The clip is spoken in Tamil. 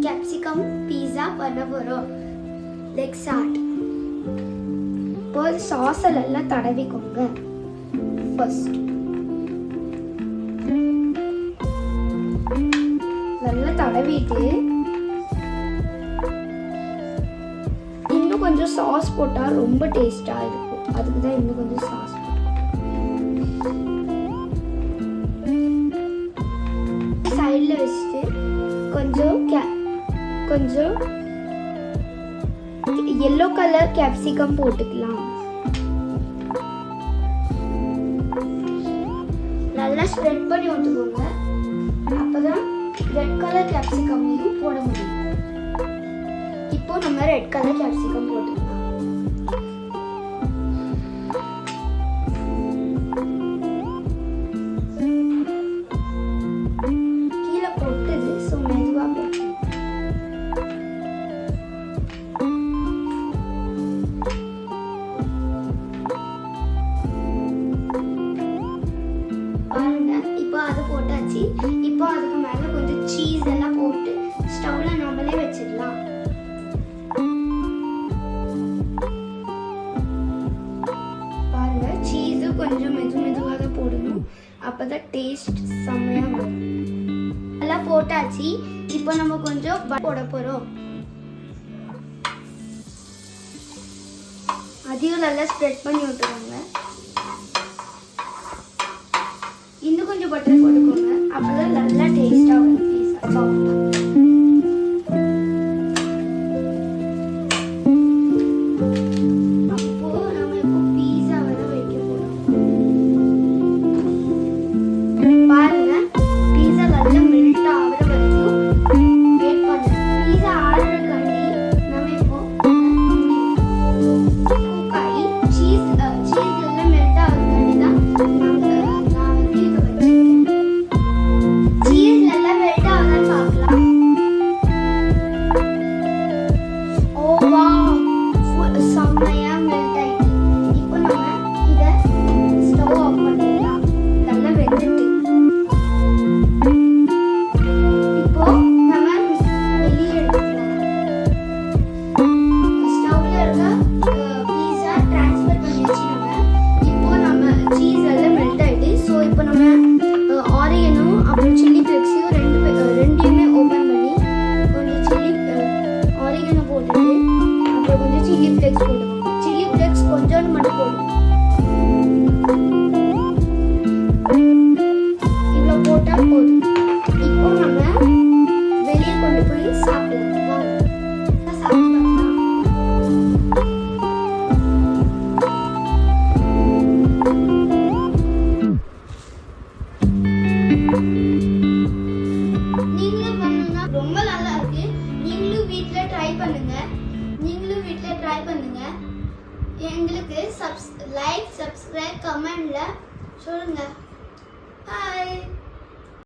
கேப்சிகம் பீஸா பண்ண போகிறோம். Leg start. இப்போ சாஸை நல்லா தடவிக்கோங்க. ஃபர்ஸ்ட் நல்லா தடவிட்டு இன்னும் கொஞ்சம் சாஸ் போட்டால் ரொம்ப டேஸ்டாக இருக்கும். அதுக்கு தான் இன்னும் கொஞ்சம் சாஸ் சைடில் வச்சுட்டு கொஞ்சம் yellow கலர் கேப்சிகம் போட்டுக்கலாம். நல்லா ஸ்ப்ரெட் பண்ணி விட்டுக்கோங்க. அப்பதான் ரெட் கலர் கேப்சிகமையும் போட முடியும். இப்போ நம்ம ரெட் கலர் கேப்சிகம் போட்டுக்கலாம். கீழே போட்டுது, ஸோ மெதுவாக போட்டு இப்போ அதுக்கு மேல கொஞ்சம் சீஸ் எல்லாம் போட்டு ஸ்டவ்ல நம்மளே வச்சிடலாம். பாருங்க, சீஸு கொஞ்சம் மெதுவாக போடணும். அப்பதான் டேஸ்ட் செம்மையா வரும். எல்லாம் போட்டாச்சு. இப்போ நம்ம கொஞ்சம் போட போறோம். அதையும் நல்லா ஸ்ப்ரெட் பண்ணி விட்டுருவாங்க. இன்னும் கொஞ்சம் பட்டர் போட்டுக்கோங்க. அப்பதான் நல்லா டேஸ்டா வரும் பீஸா, சாஃப்டா. அப்போ நம்ம இப்போ பீஸாவை தான் வைக்க போறோம். பாருங்க, பீஸா நல்லா மெல்ட் ஆகுற வரைக்கும் வெயிட் பண்ணுங்க. பீஸா ஆடுறதுக்காண்டி நம்ம இப்போ குக்காயி சீஸ் எல்லாம் மெல்ட் ஆகுறதுக்காண்டி தான் ரெண்டையுமே ஓபன் பண்ணி கொஞ்சம் ஆரிகனோ போட்டுட்டு அப்புறம் கொஞ்சம் சில்லி ஃப்ளேக்ஸ் போடுவோம். சில்லி ஃப்ளேக்ஸ் கொஞ்சோண்டு மட்டும் போடுவோம். இவ்வளோ போட்டால் போதும். இப்போ நம்ம வெளியே கொண்டு போய் சாப்பிடலாம். ரொம்ப நல்லா இருக்கு. நீங்களும் வீட்டில் ட்ரை பண்ணுங்க. எங்களுக்கு லைக், சப்ஸ்கிரைப், கமெண்ட்ல சொல்லுங்க. பாய்.